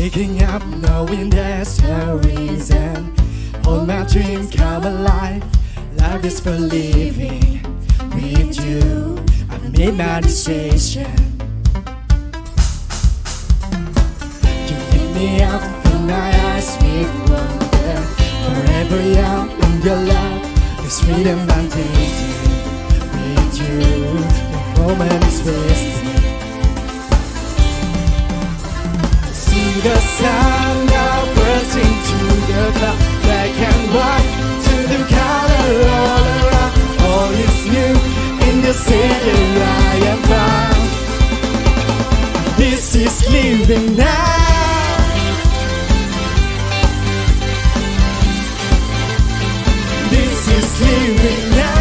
Waking up knowing there's a reason. All my dreams come alive. Life is for living. With you, I made my decision. You lift me up, fill my eyes with wonder. Forever young in your love, the freedom I'm taking. With you, the moment is wasted. See the sun now bursting through the cloud, black and white to the color all around. All is new in the city I am found. This is living now. This is living now.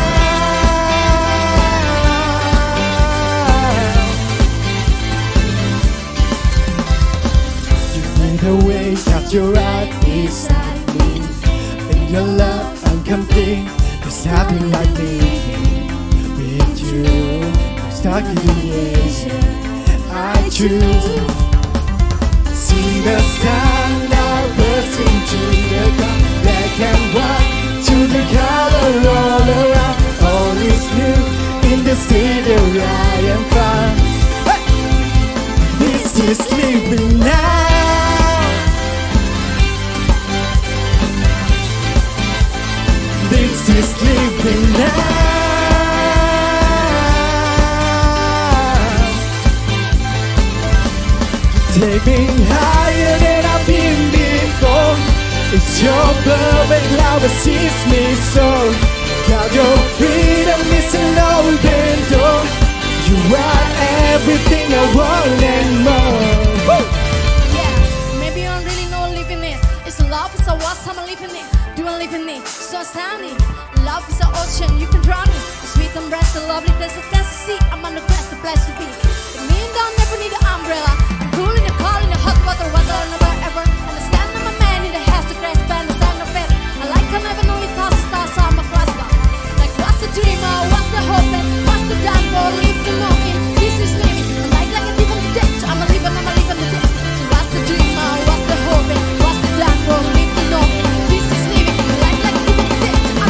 The way that you're right beside me. In your love I'm complete. There's nothing like living with you. I'm stuck in the edge. I choose. See the sun now bursting through the dark, black and white to the color all around. All is new in the city I am found. Hey! This is living now. This is living now. Take me higher than I've been before. It's your perfect love that sees me so. God, your freedom is an open door. You are everything I want and more. Woo! Yeah, maybe you don't really know living it. It's love, it's a what's I'm living it. Do I live in it? So astounding. Love is an ocean, you can drown me. The sweet embrace, the lovely place of fantasy. I'm on the quest, the place to be. The me and don't never need an umbrella. I'm cool in the cold, in the hot water, weather, never ever. Understand I'm a man in the house to grasp and understand of it. I like I never know it toss stars on my cross bar. Like what's the dream, or what's the hope, and what's the damn for live the knowing. This is living. I like a different ditch. I'm a living the ditch. So what's the dream, or what's the hope, and what's the damn for live the knowing.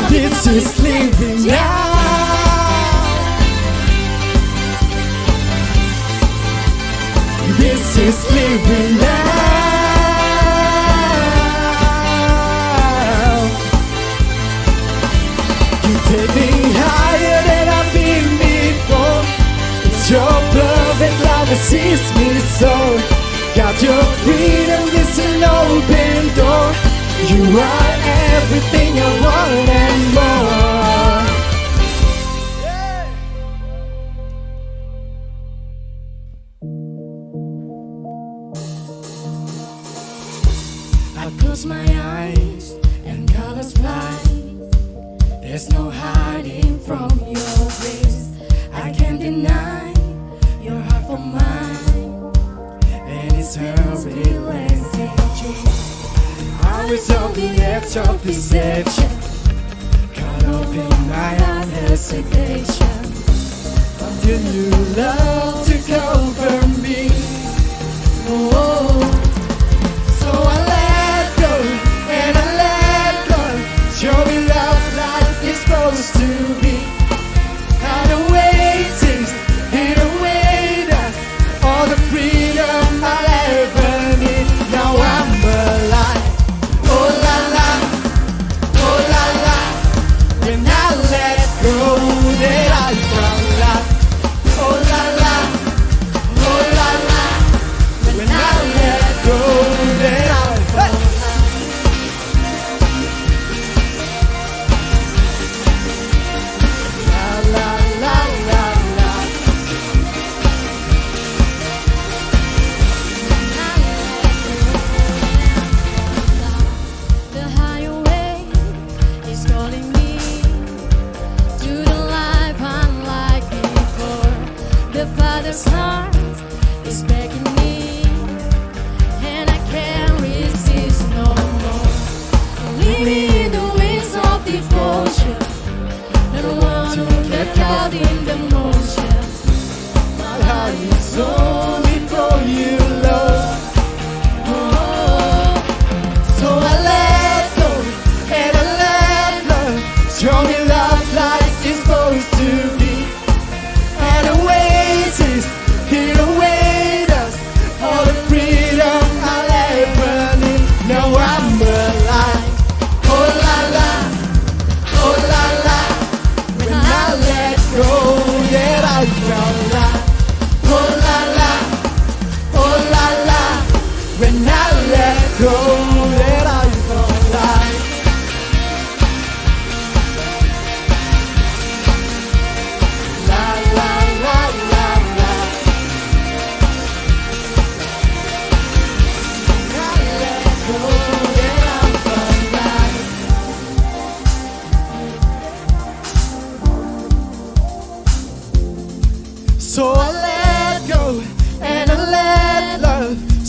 This is living now. This is living now. You take me higher than I've been before. It's your perfect love that sees me so. Got your freedom, it's an open door. You are everything I want and more. I close my eyes and colors fly. There's no hiding from your grace. I can't deny your heart for mine, and it's her relentless. I was on the edge of deception, caught up in my own hesitation, until you love to cover me. Oh, so I let go and I let go. Show me love like it's supposed to be. How the waiting, in a way that's all the freedom I'll ever need. Now I'm alive.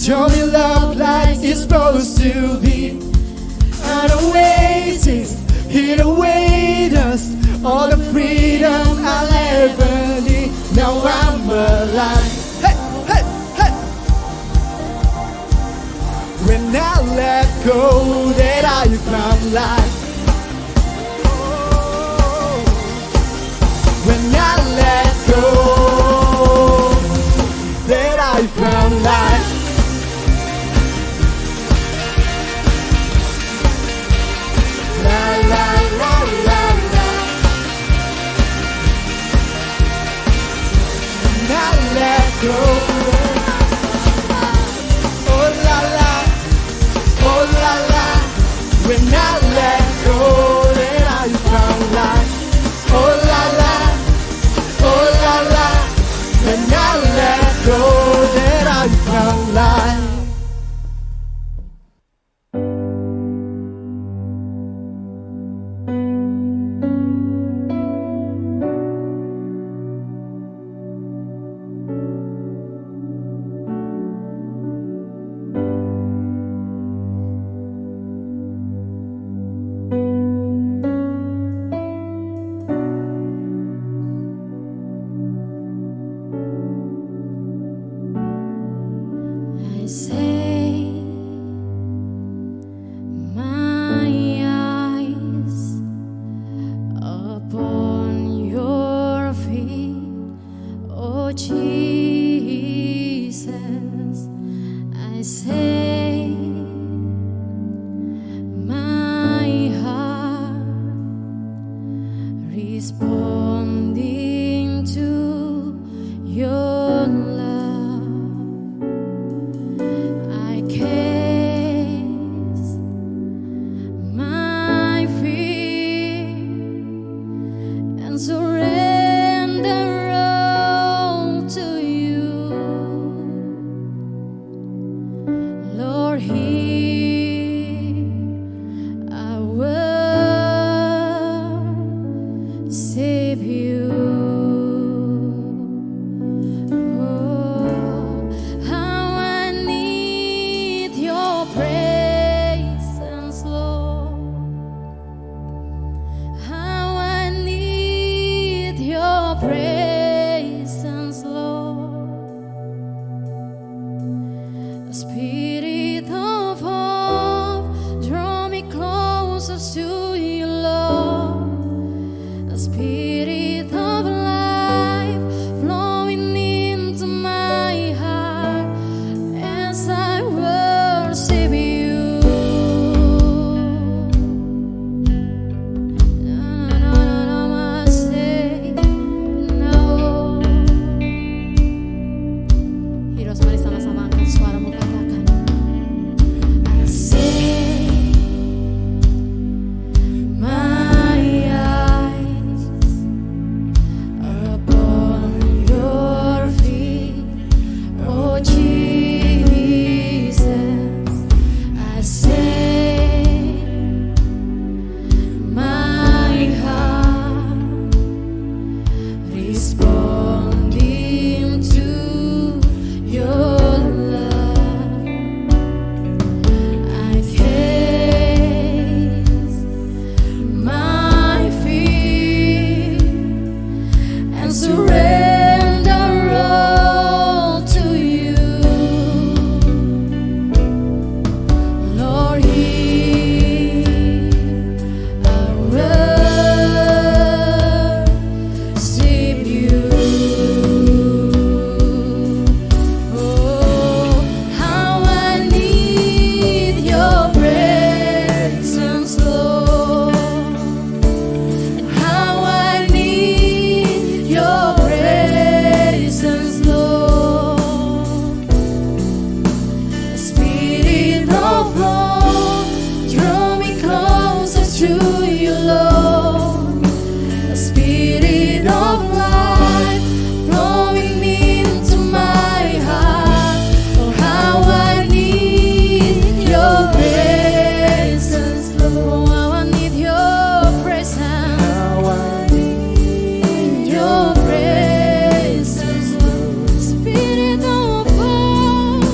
Show me love like it's supposed to be. I don't wait it, it await us. All the freedom I'll ever need. Now I'm alive. Hey, hey, hey. When I let go, then I found life. When I let go, then I found life. La la la la la. When I let go, oh la la, oh la la. When I let go, then I found life. Oh la la, oh la la. When I let go, then I found life. I say, my eyes upon your feet, oh Jesus. I say, my heart responding to your love. I cast my fear and surrender all to you. Lord, here I worship you. Oh, how I need your presence, Lord. How I need your presence, Lord. The Spirit of hope, draw me closer to you, Lord. The Spirit of life, flowing into my heart as I worship you. I say no. Heroes, mari sama-sama angkat suaramu, katakan. I say, my eyes upon your feet, oh Jesus. I say, my heart responding to your love. I cast my fear and surrender all to you. Lord, here I worship you. Oh, how I need your presence, Lord. How I need your presence, Lord. The Spirit of love, draw me closer to you, Lord. The Spirit of life, flowing into my heart. Oh, how I need your presence, Lord. How I need your presence. How I need Your presence, Lord. Spirit of God,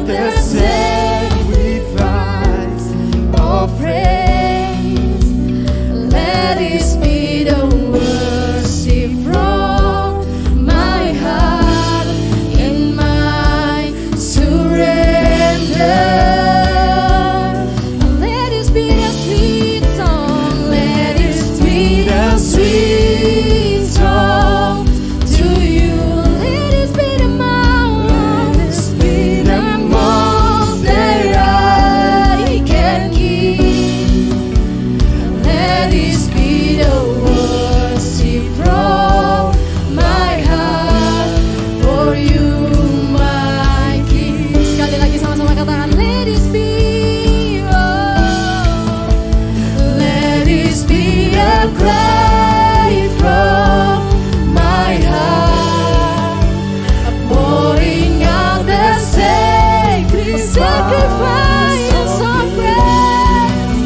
the sacrifice of praise. Let this be the worship from my heart in my surrender. Let this be the sweet song. Let this be the sweet song to you. Let this be the most, that I can give. Let this be the worship from my heart for you, my King. Sekali lagi sama-sama katakan, let this be, oh, let this be a cry from my heart, pouring out the sacred sacrifice of praise.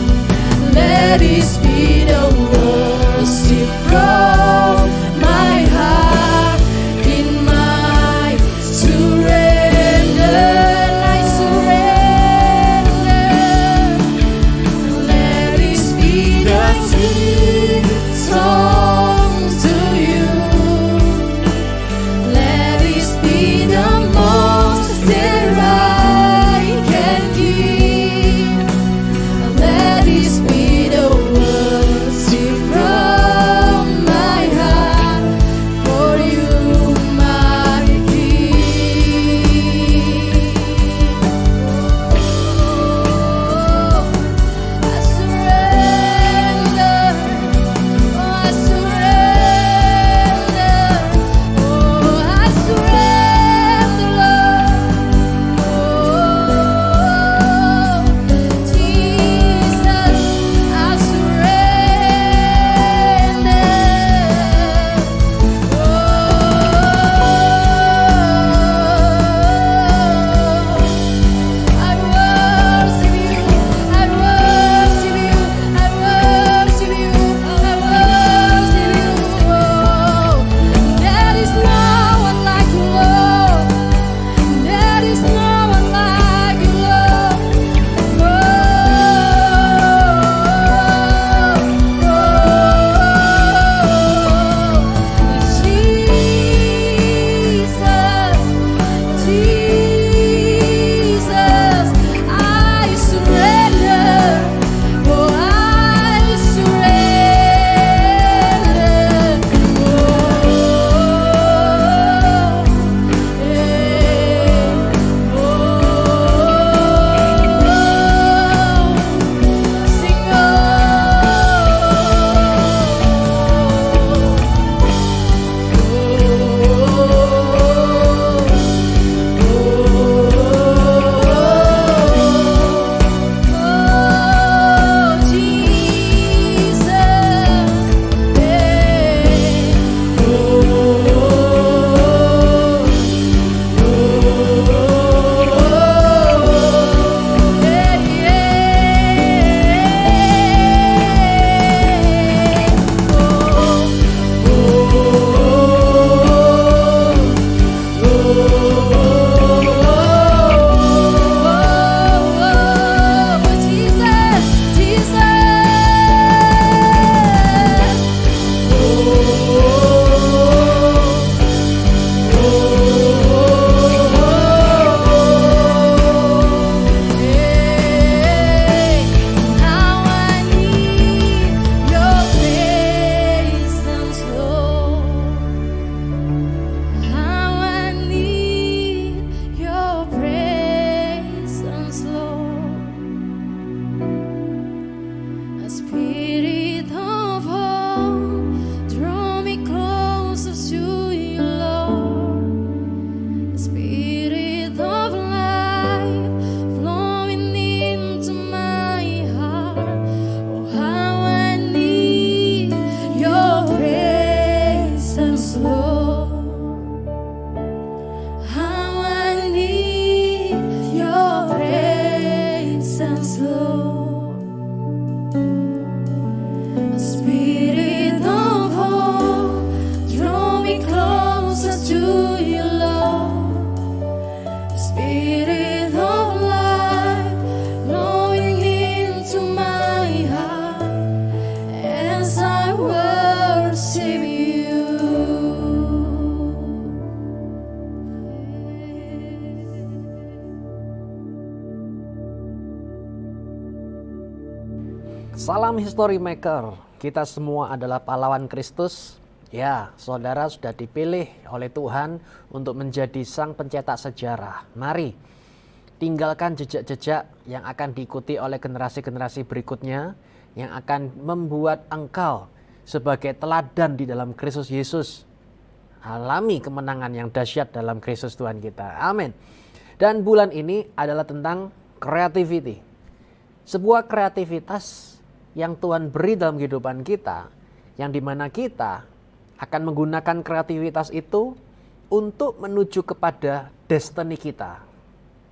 Let this be the worship from my heart in my surrender. I surrender. Let this be the sweet song to you. Let this be the most that I can give. Let this be the worship from my heart for you, my King. Oh, I surrender. Oh, I surrender. Oh, I surrender, Lord. Oh, Jesus, I surrender. I worship you. I worship you. I worship you. I worship you. Oh, there is no one like you, Lord. There is no one like you, Lord. Jesus, I surrender. Oh, I surrender. Spirit of Salam History Maker. Kita semua adalah pahlawan Kristus. Ya, saudara sudah dipilih oleh Tuhan untuk menjadi sang pencetak sejarah. Mari tinggalkan jejak-jejak yang akan diikuti oleh generasi-generasi berikutnya, yang akan membuat engkau sebagai teladan di dalam Kristus Yesus alami kemenangan yang dahsyat dalam Kristus Tuhan kita. Amin. Dan bulan ini adalah tentang creativity. Sebuah kreativitas yang Tuhan beri dalam kehidupan kita, yang dimana kita akan menggunakan kreativitas itu untuk menuju kepada destiny kita.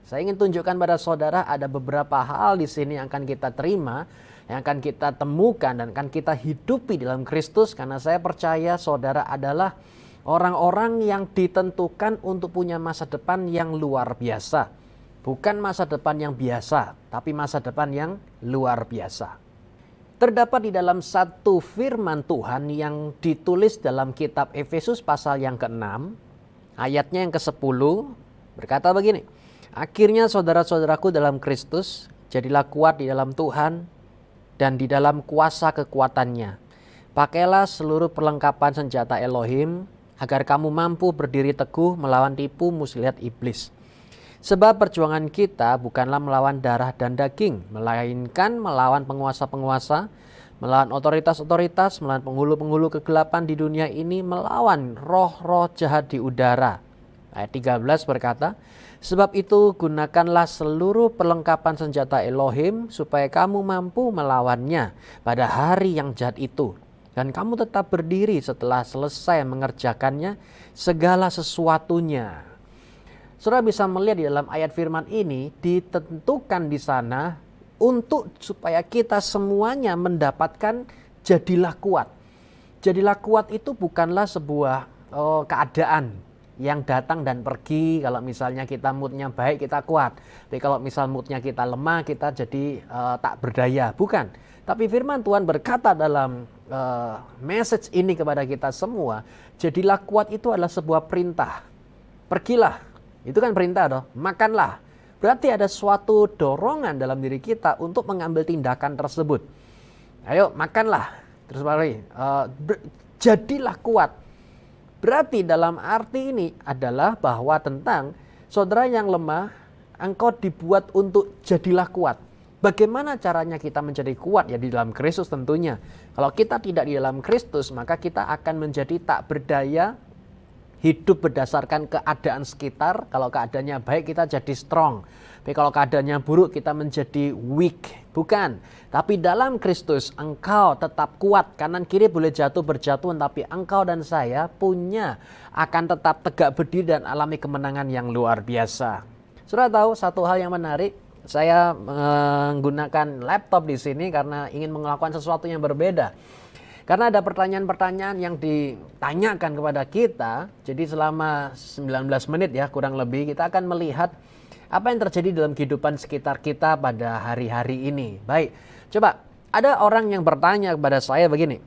Saya ingin tunjukkan pada saudara ada beberapa hal di sini yang akan kita terima, yang akan kita temukan dan akan kita hidupi dalam Kristus, karena saya percaya saudara adalah orang-orang yang ditentukan untuk punya masa depan yang luar biasa. Bukan masa depan yang biasa, tapi masa depan yang luar biasa. Terdapat di dalam satu firman Tuhan yang ditulis dalam kitab Efesus pasal yang ke-6, ayatnya yang ke-10, berkata begini. Akhirnya saudara-saudaraku dalam Kristus, jadilah kuat di dalam Tuhan dan di dalam kuasa kekuatannya. Pakailah seluruh perlengkapan senjata Elohim, agar kamu mampu berdiri teguh melawan tipu muslihat iblis. Sebab perjuangan kita bukanlah melawan darah dan daging, melainkan melawan penguasa-penguasa, melawan otoritas-otoritas, melawan penghulu-penghulu kegelapan di dunia ini, melawan roh-roh jahat di udara. Ayat 13 berkata, sebab itu gunakanlah seluruh perlengkapan senjata Elohim supaya kamu mampu melawannya pada hari yang jahat itu. Dan kamu tetap berdiri setelah selesai mengerjakannya segala sesuatunya. Saudara bisa melihat di dalam ayat firman ini ditentukan di sana untuk supaya kita semuanya mendapatkan jadilah kuat. Jadilah kuat itu bukanlah sebuah keadaan yang datang dan pergi. Kalau misalnya kita moodnya baik kita kuat, tapi kalau misal moodnya kita lemah kita jadi tak berdaya. Bukan. Tapi firman Tuhan berkata dalam message ini kepada kita semua, jadilah kuat itu adalah sebuah perintah. Pergilah, itu kan perintah toh. Makanlah. Berarti ada suatu dorongan dalam diri kita untuk mengambil tindakan tersebut. Ayo makanlah. Terus mari jadilah kuat. Berarti dalam arti ini adalah bahwa tentang saudara yang lemah, engkau dibuat untuk jadilah kuat. Bagaimana caranya kita menjadi kuat? Ya di dalam Kristus tentunya. Kalau kita tidak di dalam Kristus, maka kita akan menjadi tak berdaya, hidup berdasarkan keadaan sekitar. Kalau keadaannya baik kita jadi strong. Tapi kalau keadaannya buruk kita menjadi weak. Bukan. Tapi dalam Kristus engkau tetap kuat. Kanan kiri boleh jatuh berjatuhan. Tapi engkau dan saya akan tetap tegak berdiri dan alami kemenangan yang luar biasa. Sudah tahu satu hal yang menarik. Saya menggunakan laptop di sini karena ingin melakukan sesuatu yang berbeda. Karena ada pertanyaan-pertanyaan yang ditanyakan kepada kita. Jadi selama 19 menit ya kurang lebih kita akan melihat apa yang terjadi dalam kehidupan sekitar kita pada hari-hari ini. Baik, coba ada orang yang bertanya kepada saya begini.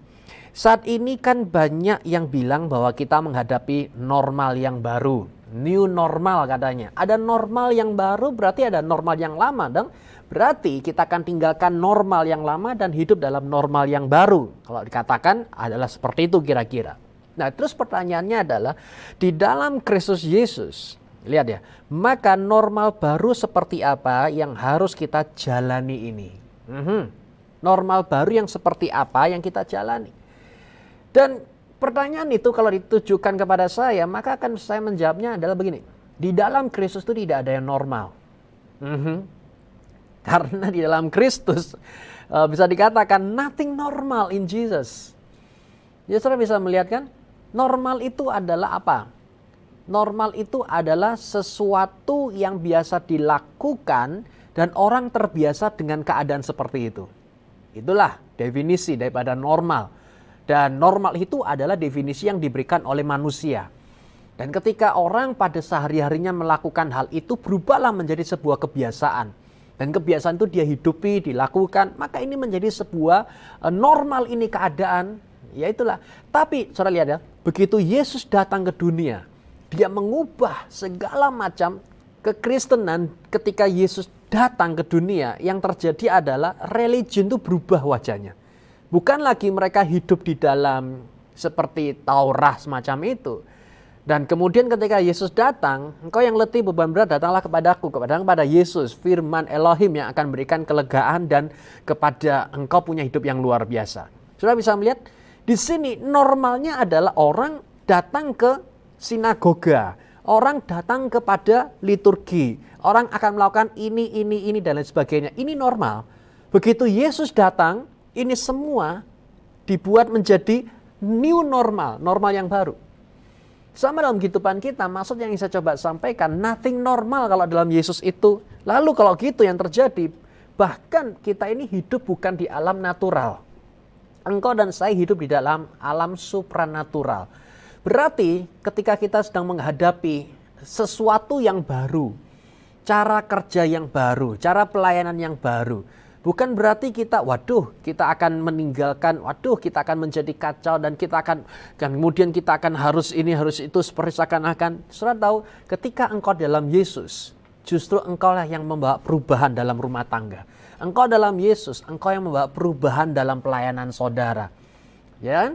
Saat ini kan banyak yang bilang bahwa kita menghadapi normal yang baru. New normal katanya. Ada normal yang baru berarti ada normal yang lama dong. Berarti kita akan tinggalkan normal yang lama dan hidup dalam normal yang baru. Kalau dikatakan adalah seperti itu kira-kira. Nah terus pertanyaannya adalah di dalam Kristus Yesus. Lihat ya. Maka normal baru seperti apa yang harus kita jalani ini. Normal baru yang seperti apa yang kita jalani. Dan pertanyaan itu kalau ditujukan kepada saya, maka akan saya menjawabnya adalah begini. Di dalam Kristus itu tidak ada yang normal. Karena di dalam Kristus bisa dikatakan nothing normal in Jesus. Jadi saudara bisa melihat kan, normal itu adalah apa? Normal itu adalah sesuatu yang biasa dilakukan dan orang terbiasa dengan keadaan seperti itu. Itulah definisi daripada normal. Dan normal itu adalah definisi yang diberikan oleh manusia. Dan ketika orang pada sehari-harinya melakukan hal itu, berubahlah menjadi sebuah kebiasaan. Dan kebiasaan itu dia hidupi, dilakukan, maka ini menjadi sebuah normal ini keadaan. Ya itulah. Tapi saudara lihat ya, begitu Yesus datang ke dunia, dia mengubah segala macam kekristenan ketika Yesus datang ke dunia, yang terjadi adalah religion itu berubah wajahnya. Bukan lagi mereka hidup di dalam seperti Taurat semacam itu. Dan kemudian ketika Yesus datang, engkau yang letih beban berat datanglah kepada Yesus, firman Elohim yang akan berikan kelegaan dan kepada engkau punya hidup yang luar biasa. Sudah bisa melihat di sini normalnya adalah orang datang ke sinagoga, orang datang kepada liturgi, orang akan melakukan ini dan lain sebagainya. Ini normal. Begitu Yesus datang, ini semua dibuat menjadi new normal, normal yang baru. Sama dalam kehidupan kita, maksud yang saya coba sampaikan, nothing normal kalau dalam Yesus itu. Lalu kalau gitu yang terjadi, bahkan kita ini hidup bukan di alam natural. Engkau dan saya hidup di dalam alam supranatural. Berarti ketika kita sedang menghadapi sesuatu yang baru, cara kerja yang baru, cara pelayanan yang baru, bukan berarti kita akan meninggalkan, kita akan menjadi kacau dan kemudian kita akan harus ini, harus itu, seperti seakan-akan. Saudara tahu, ketika engkau dalam Yesus, justru engkaulah yang membawa perubahan dalam rumah tangga. Engkau dalam Yesus, engkau yang membawa perubahan dalam pelayanan saudara. Ya,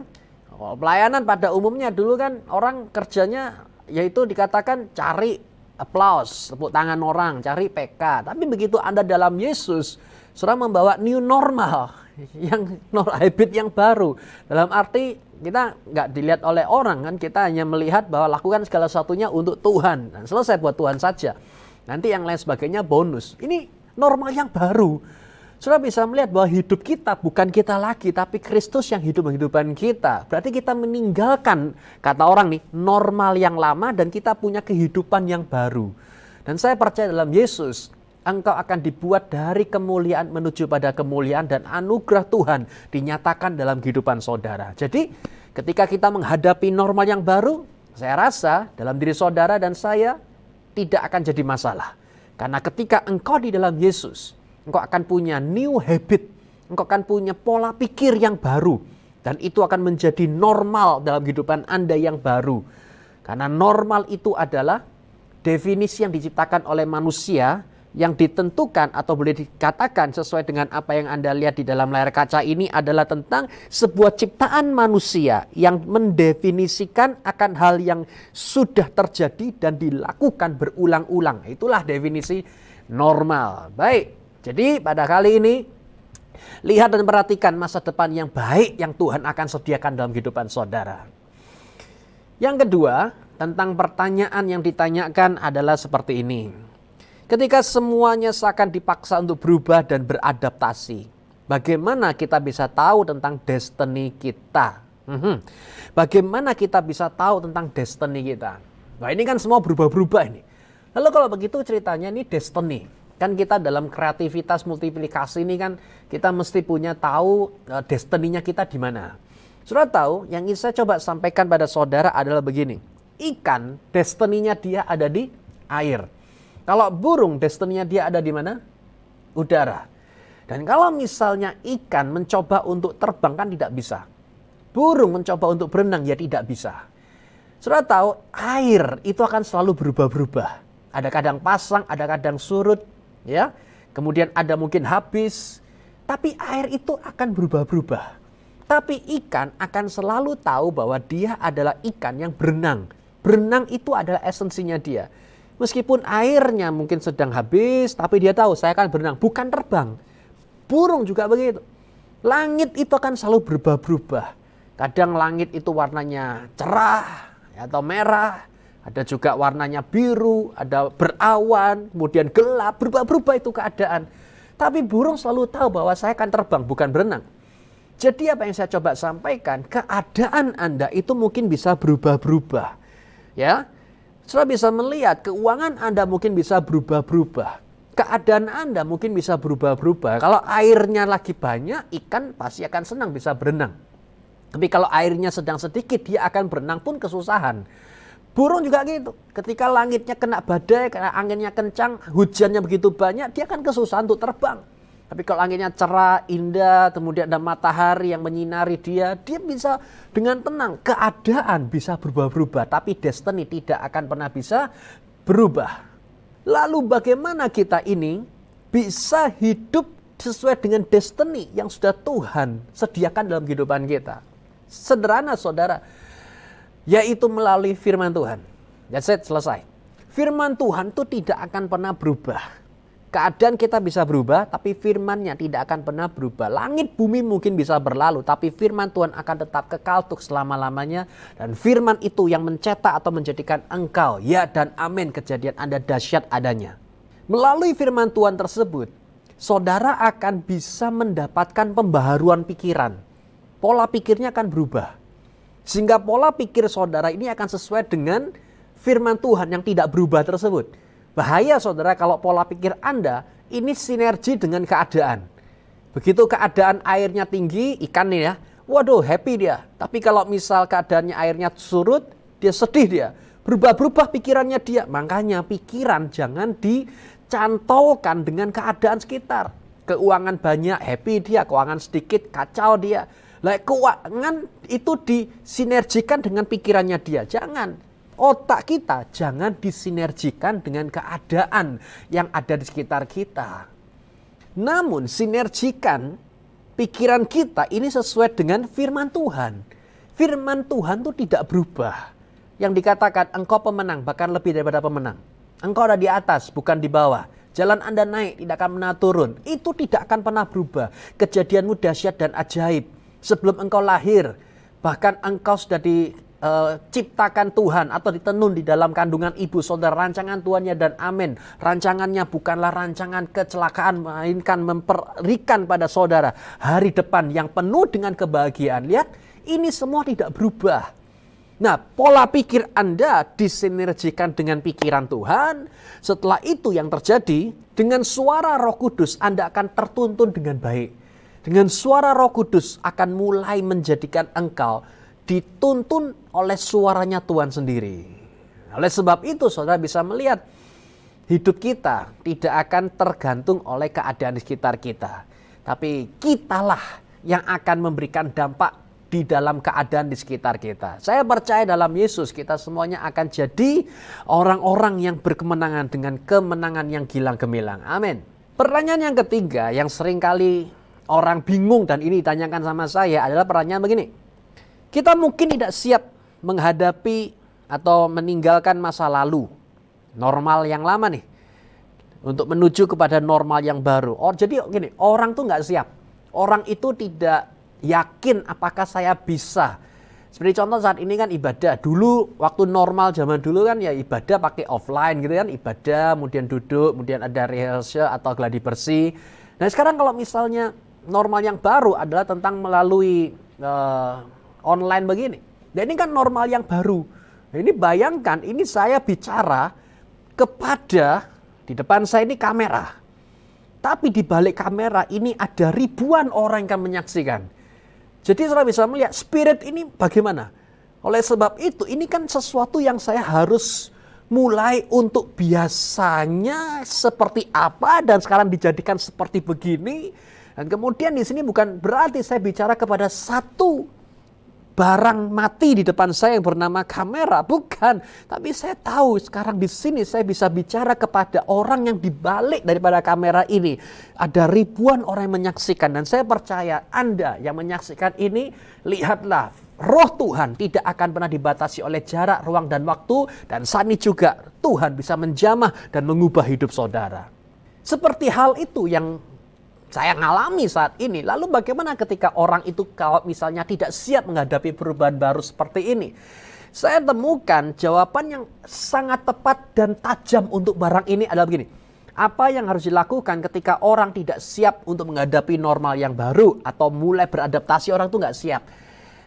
pelayanan pada umumnya dulu kan orang kerjanya yaitu dikatakan cari aplaus, tepuk tangan orang, cari PK. Tapi begitu Anda dalam Yesus, saudara membawa new normal, yang habit yang baru. Dalam arti kita nggak dilihat oleh orang kan, kita hanya melihat bahwa lakukan segala sesuatunya untuk Tuhan. Dan selesai buat Tuhan saja. Nanti yang lain sebagainya bonus. Ini normal yang baru. Saudara bisa melihat bahwa hidup kita bukan kita lagi, tapi Kristus yang hidup kehidupan kita. Berarti kita meninggalkan, kata orang nih, normal yang lama dan kita punya kehidupan yang baru. Dan saya percaya dalam Yesus, engkau akan dibuat dari kemuliaan menuju pada kemuliaan dan anugerah Tuhan dinyatakan dalam kehidupan saudara. Jadi ketika kita menghadapi normal yang baru, saya rasa dalam diri saudara dan saya tidak akan jadi masalah. Karena ketika engkau di dalam Yesus, engkau akan punya new habit, engkau akan punya pola pikir yang baru. Dan itu akan menjadi normal dalam kehidupan Anda yang baru. Karena normal itu adalah definisi yang diciptakan oleh manusia, yang ditentukan atau boleh dikatakan sesuai dengan apa yang Anda lihat di dalam layar kaca ini adalah tentang sebuah ciptaan manusia yang mendefinisikan akan hal yang sudah terjadi dan dilakukan berulang-ulang. Itulah definisi normal. Baik, jadi pada kali ini lihat dan perhatikan masa depan yang baik yang Tuhan akan sediakan dalam kehidupan saudara. Yang kedua, tentang pertanyaan yang ditanyakan adalah seperti ini. Ketika semuanya seakan dipaksa untuk berubah dan beradaptasi, bagaimana kita bisa tahu tentang destiny kita? Bagaimana kita bisa tahu tentang destiny kita? Nah, ini kan semua berubah-berubah ini. Lalu kalau begitu ceritanya ini destiny. Kan kita dalam kreativitas multiplikasi ini kan kita mesti punya tahu destiny-nya kita di mana. Saudara tahu, yang ingin saya coba sampaikan pada saudara adalah begini. Ikan, destiny-nya dia ada di air. Kalau burung, destiny-nya dia ada di mana? Udara. Dan kalau misalnya ikan mencoba untuk terbang kan tidak bisa. Burung mencoba untuk berenang ya tidak bisa. Saudara tahu, air itu akan selalu berubah-berubah. Ada kadang pasang, ada kadang surut, ya. Kemudian ada mungkin habis, tapi air itu akan berubah-berubah. Tapi ikan akan selalu tahu bahwa dia adalah ikan yang berenang. Berenang itu adalah esensinya dia. Meskipun airnya mungkin sedang habis, tapi dia tahu saya akan berenang, bukan terbang. Burung juga begitu. Langit itu akan selalu berubah-berubah. Kadang langit itu warnanya cerah atau merah, ada juga warnanya biru, ada berawan, kemudian gelap, berubah-berubah itu keadaan. Tapi burung selalu tahu bahwa saya akan terbang, bukan berenang. Jadi apa yang saya coba sampaikan, keadaan Anda itu mungkin bisa berubah-berubah. Ya, saudara bisa melihat keuangan Anda mungkin bisa berubah-berubah. Keadaan Anda mungkin bisa berubah-berubah. Kalau airnya lagi banyak, ikan pasti akan senang bisa berenang. Tapi kalau airnya sedang sedikit, dia akan berenang pun kesusahan. Burung juga gitu. Ketika langitnya kena badai, karena anginnya kencang, hujannya begitu banyak, dia akan kesusahan untuk terbang. Tapi kalau anginnya cerah, indah, kemudian ada matahari yang menyinari dia bisa dengan tenang. Keadaan bisa berubah-ubah, tapi destiny tidak akan pernah bisa berubah. Lalu bagaimana kita ini bisa hidup sesuai dengan destiny yang sudah Tuhan sediakan dalam kehidupan kita? Sederhana saudara, yaitu melalui firman Tuhan. That's it, selesai. Firman Tuhan itu tidak akan pernah berubah. Keadaan kita bisa berubah, tapi firman-Nya tidak akan pernah berubah. Langit bumi mungkin bisa berlalu, tapi firman Tuhan akan tetap kekal untuk selama-lamanya. Dan firman itu yang mencetak atau menjadikan engkau, ya dan amin, kejadian Anda dahsyat adanya. Melalui firman Tuhan tersebut, saudara akan bisa mendapatkan pembaharuan pikiran. Pola pikirnya akan berubah. Sehingga pola pikir saudara ini akan sesuai dengan firman Tuhan yang tidak berubah tersebut. Bahaya saudara kalau pola pikir Anda ini sinergi dengan keadaan. Begitu keadaan airnya tinggi, ikan nih ya, waduh happy dia. Tapi kalau misal keadaannya airnya surut, dia sedih dia. Berubah-berubah pikirannya dia. Makanya pikiran jangan dicantolkan dengan keadaan sekitar. Keuangan banyak, happy dia. Keuangan sedikit, kacau dia. Lah, keuangan itu disinergikan dengan pikirannya dia. Jangan. Otak kita jangan disinergikan dengan keadaan yang ada di sekitar kita. Namun sinergikan pikiran kita ini sesuai dengan firman Tuhan. Firman Tuhan itu tidak berubah. Yang dikatakan engkau pemenang, bahkan lebih daripada pemenang. Engkau ada di atas, bukan di bawah. Jalan Anda naik, tidak akan pernah turun. Itu tidak akan pernah berubah. Kejadianmu dahsyat dan ajaib. Sebelum engkau lahir, bahkan engkau sudah diciptakan Tuhan atau ditenun di dalam kandungan ibu saudara, rancangan Tuhannya dan amin. Rancangannya bukanlah rancangan kecelakaan, melainkan memberikan pada saudara hari depan yang penuh dengan kebahagiaan. Lihat, ini semua tidak berubah. Nah, pola pikir Anda disinergikan dengan pikiran Tuhan. Setelah itu yang terjadi, dengan suara Roh Kudus Anda akan tertuntun dengan baik. Dengan suara Roh Kudus akan mulai menjadikan engkau dituntun oleh suaranya Tuhan sendiri. Oleh sebab itu saudara bisa melihat hidup kita tidak akan tergantung oleh keadaan di sekitar kita. Tapi kitalah yang akan memberikan dampak di dalam keadaan di sekitar kita. Saya percaya dalam Yesus kita semuanya akan jadi orang-orang yang berkemenangan dengan kemenangan yang gilang gemilang. Amin. Pertanyaan yang ketiga yang seringkali orang bingung dan ini ditanyakan sama saya adalah pertanyaan begini. Kita mungkin tidak siap menghadapi atau meninggalkan masa lalu, normal yang lama nih, untuk menuju kepada normal yang baru. Jadi gini, orang tuh nggak siap. Orang itu tidak yakin apakah saya bisa. Seperti contoh saat ini kan ibadah. Dulu waktu normal zaman dulu kan ya ibadah pakai offline gitu kan. Ibadah, kemudian duduk, kemudian ada rehearsal atau gladi bersih. Nah sekarang kalau misalnya normal yang baru adalah tentang melalui online begini. Dan ini kan normal yang baru. Nah, ini bayangkan, ini saya bicara kepada, di depan saya ini kamera. Tapi di balik kamera ini ada ribuan orang yang akan menyaksikan. Jadi saudara bisa melihat spirit ini bagaimana. Oleh sebab itu, ini kan sesuatu yang saya harus mulai untuk biasanya seperti apa dan sekarang dijadikan seperti begini. Dan kemudian di sini bukan berarti saya bicara kepada satu barang mati di depan saya yang bernama kamera, bukan. Tapi saya tahu sekarang di sini saya bisa bicara kepada orang yang dibalik daripada kamera ini. Ada ribuan orang yang menyaksikan dan saya percaya Anda yang menyaksikan ini, lihatlah Roh Tuhan tidak akan pernah dibatasi oleh jarak, ruang dan waktu, dan saat ini juga Tuhan bisa menjamah dan mengubah hidup saudara. Seperti hal itu yang saya ngalami saat ini. Lalu bagaimana ketika orang itu kalau misalnya tidak siap menghadapi perubahan baru seperti ini? Saya temukan jawaban yang sangat tepat dan tajam untuk barang ini adalah begini. Apa yang harus dilakukan ketika orang tidak siap untuk menghadapi normal yang baru atau mulai beradaptasi, orang itu nggak siap?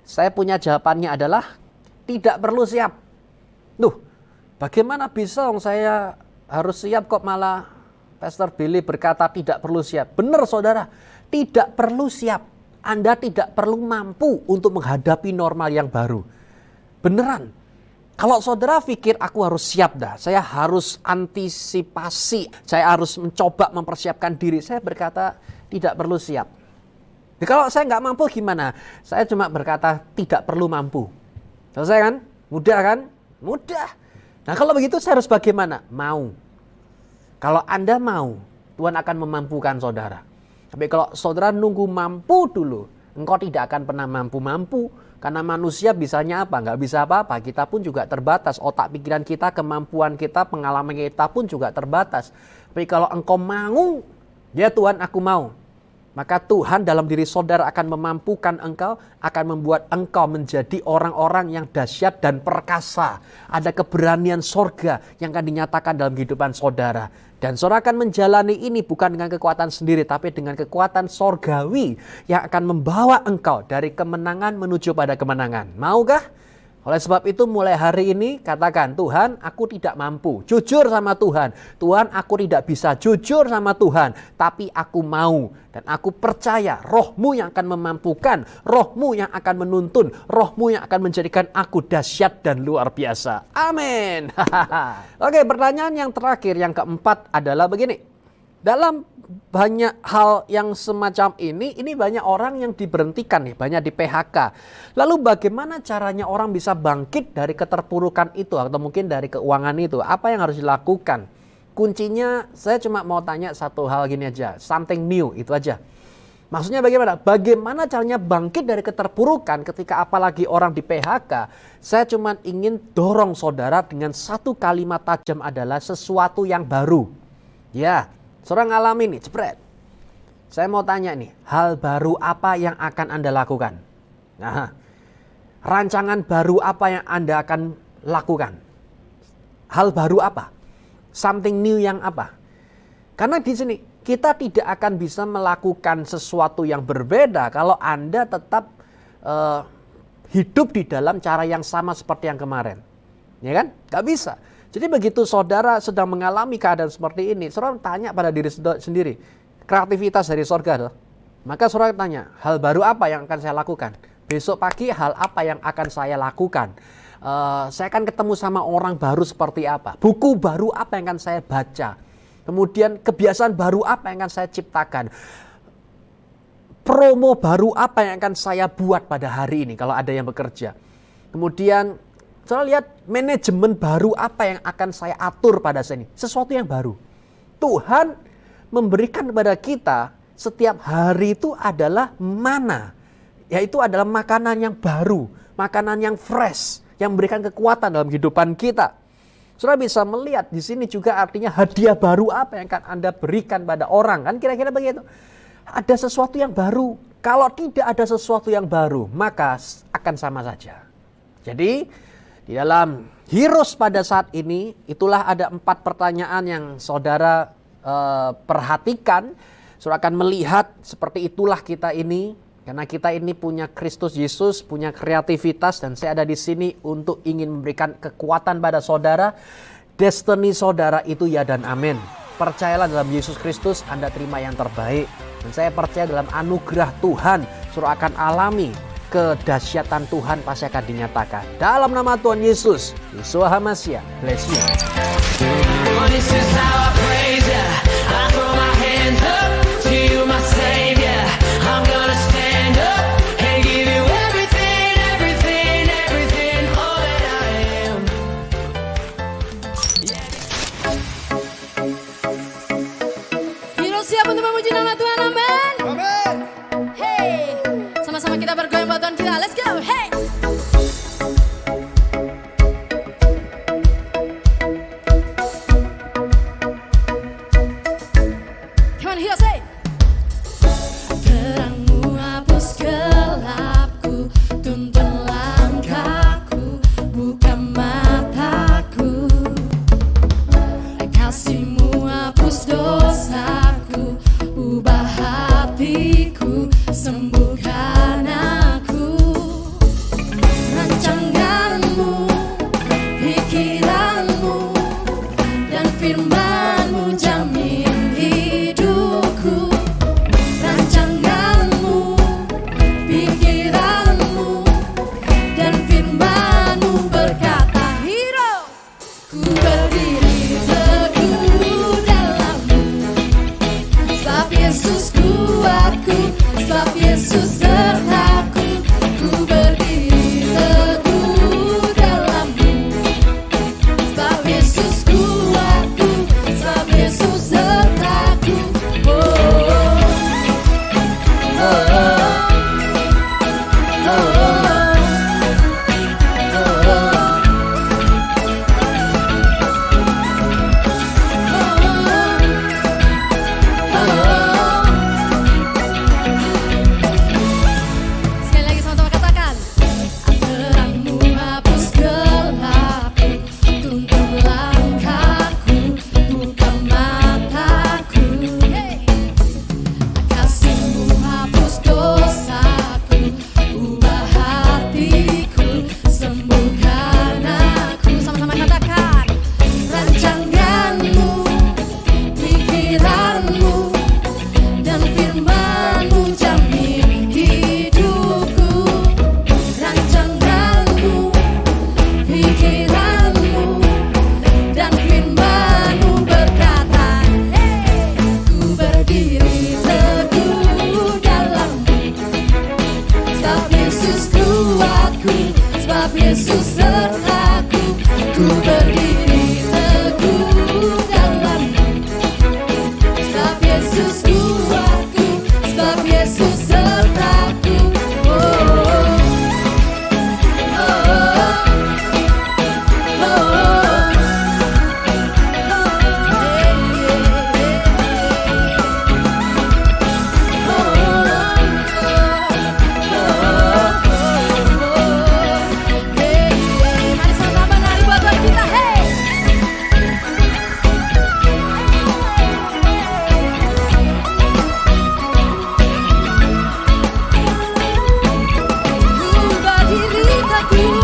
Saya punya jawabannya adalah tidak perlu siap. Bagaimana bisa saya harus siap kok malah Pastor Billy berkata tidak perlu siap. Benar saudara, tidak perlu siap. Anda tidak perlu mampu untuk menghadapi normal yang baru. Beneran. Kalau saudara pikir aku harus siap dah, saya harus antisipasi, saya harus mencoba mempersiapkan diri. Saya berkata tidak perlu siap. Nah, kalau saya nggak mampu gimana? Saya cuma berkata tidak perlu mampu. Selesai kan? Mudah kan? Mudah. Nah kalau begitu saya harus bagaimana? Mau. Kalau Anda mau, Tuhan akan memampukan saudara. Tapi kalau saudara nunggu mampu dulu, engkau tidak akan pernah mampu-mampu. Karena manusia bisanya apa? Nggak bisa apa-apa. Kita pun juga terbatas. Otak pikiran kita, kemampuan kita, pengalaman kita pun juga terbatas. Tapi kalau engkau mau, ya Tuhan aku mau. Maka Tuhan dalam diri saudara akan memampukan engkau, akan membuat engkau menjadi orang-orang yang dahsyat dan perkasa. Ada keberanian sorga yang akan dinyatakan dalam kehidupan saudara. Dan saudara akan menjalani ini bukan dengan kekuatan sendiri, tapi dengan kekuatan sorgawi yang akan membawa engkau dari kemenangan menuju pada kemenangan. Maukah? Oleh sebab itu mulai hari ini katakan, Tuhan aku tidak mampu. Jujur sama Tuhan. Tuhan aku tidak bisa. Jujur sama Tuhan. Tapi aku mau. Dan aku percaya roh-Mu yang akan memampukan. Roh-Mu yang akan menuntun. Roh-Mu yang akan menjadikan aku dahsyat dan luar biasa. Amin. Oke, pertanyaan yang terakhir, yang keempat adalah begini. Dalam banyak hal yang semacam ini banyak orang yang diberhentikan nih, banyak di PHK. Lalu bagaimana caranya orang bisa bangkit dari keterpurukan itu atau mungkin dari keuangan itu? Apa yang harus dilakukan? Kuncinya saya cuma mau tanya satu hal gini aja, something new itu aja. Maksudnya bagaimana? Bagaimana caranya bangkit dari keterpurukan ketika apalagi orang di PHK? Saya cuma ingin dorong saudara dengan satu kalimat tajam adalah sesuatu yang baru. Ya. Seorang ngalamin nih, jepret. Saya mau tanya nih, hal baru apa yang akan Anda lakukan? Nah, rancangan baru apa yang Anda akan lakukan? Hal baru apa? Something new yang apa? Karena di sini kita tidak akan bisa melakukan sesuatu yang berbeda kalau Anda tetap hidup di dalam cara yang sama seperti yang kemarin. Ya kan? Gak bisa. Jadi begitu saudara sedang mengalami keadaan seperti ini, saudara tanya pada diri sendiri, kreativitas dari sorga. Maka saudara tanya, hal baru apa yang akan saya lakukan? Besok pagi hal apa yang akan saya lakukan? Saya akan ketemu sama orang baru seperti apa? Buku baru apa yang akan saya baca? Kemudian kebiasaan baru apa yang akan saya ciptakan? Promo baru apa yang akan saya buat pada hari ini kalau ada yang bekerja? Kemudian saudara lihat manajemen baru apa yang akan saya atur pada saat ini. Sesuatu yang baru. Tuhan memberikan kepada kita setiap hari itu adalah mana. Yaitu adalah makanan yang baru. Makanan yang fresh. Yang memberikan kekuatan dalam kehidupan kita. Saudara bisa melihat di sini juga artinya hadiah baru apa yang akan Anda berikan pada orang. Kan kira-kira begitu. Ada sesuatu yang baru. Kalau tidak ada sesuatu yang baru, maka akan sama saja. Jadi di dalam Heroes pada saat ini, itulah ada 4 pertanyaan yang saudara perhatikan. Saudara akan melihat seperti itulah kita ini. Karena kita ini punya Kristus Yesus, punya kreativitas. Dan saya ada di sini untuk ingin memberikan kekuatan pada saudara. Destiny saudara itu ya dan amin. Percayalah dalam Yesus Kristus, Anda terima yang terbaik. Dan saya percaya dalam anugerah Tuhan, saudara akan alami kedahsyatan Tuhan pasti akan dinyatakan. Dalam nama Tuhan Yesus, Yeshua HaMashiach, bless you. Oh, this is how I praise ya. I throw my hands up to you, my Savior. I'm gonna stand up and give you everything, everything, everything, all that I am. Hero siap untuk memuji nama Tuhan, amin. Amin. Hey, sama-sama kita bergoyang buat Tuhan kita, let's go, hey. Come on, Hero, say. Terangmu hapus gelapku, tuntun langkahku, buka mataku. Kasihmu hapus dosaku, ubah hatiku, sembuhkan aku. Rancanganmu, pikiranmu, dan firmanmu jamin hidupku. Rancanganmu, pikiranmu, dan firmanmu berkata, Hero, ku berdiri teguh dalammu. Sebab Yesus kuatku, sebab Yesus sertaku. Ku berdiri teguh dalammu. Sebab Yesus kuatku, sebab Yesus sebab Yesus sertaku, ku berdiri teguh dalam-Mu. Sebab Yesus kuatku, sebab Yesus sertaku. Oh, oh, oh, oh. Mari sama-sama nari buat Tuhan kita, hey! Ku berdiri teguh,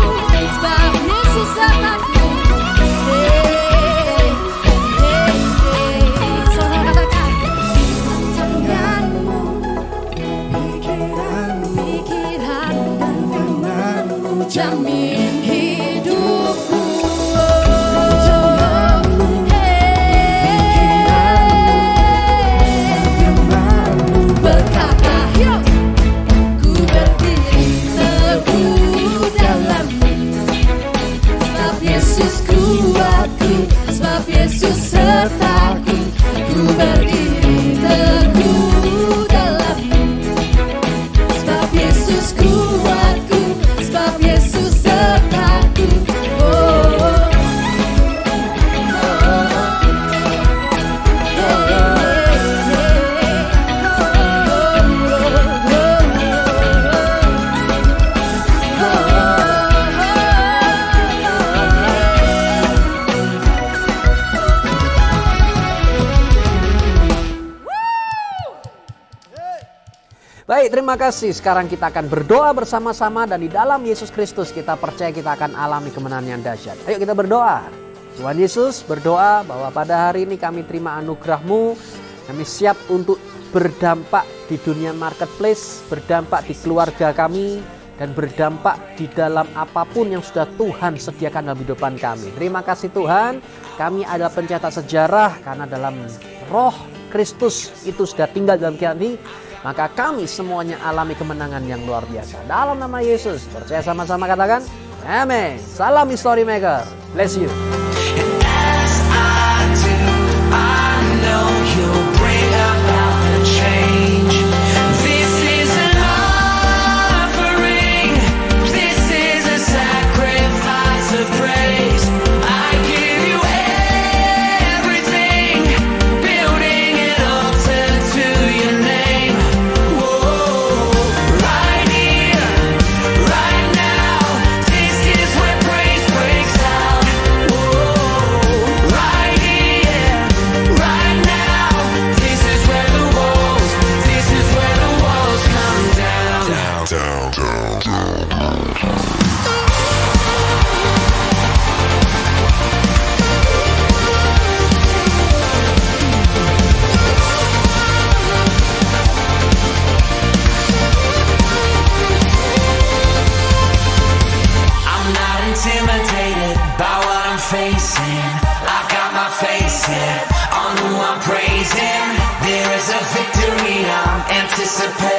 sebab Yesus sertaku. Hey, hey, hey. Sama-sama katakan, tanganmu, pikiran dan firman-Mu jamin hidupku. Berkata, yuk, ku berdiri teguh dalam-Mu. Sebab Yesus kuatku, sebab Yesus sertaku, ku berdiri teguh dalam-Mu. Sebab Yesus kuatku, sebab Yesus sertaku. Oh, oh, oh, Baik, terima kasih. Sekarang kita akan berdoa bersama-sama dan di dalam Yesus Kristus kita percaya kita akan alami kemenangan yang dahsyat. Ayo kita berdoa. Tuhan Yesus, berdoa bahwa pada hari ini kami terima anugerah-Mu. Kami siap untuk berdampak di dunia marketplace, berdampak di keluarga kami, dan berdampak di dalam apapun yang sudah Tuhan sediakan dalam kehidupan kami. Terima kasih Tuhan, kami adalah pencetak sejarah karena dalam Roh Kristus itu sudah tinggal dalam kami. Maka kami semuanya alami kemenangan yang luar biasa. Dalam nama Yesus, percaya sama-sama katakan, amin. Salam History Maker. Bless you. As I do, I know You'll bring about the change. This is an offering. This is a sacrifice of praise. I give You everything, building an altar to Your name. Whoa, right here, right now. This is where praise breaks out. Whoa, right here, right now. This is where the walls come down. I'm not intimidated by what I'm facing. I got my face set on who I'm praising. There is a victory I'm anticipating.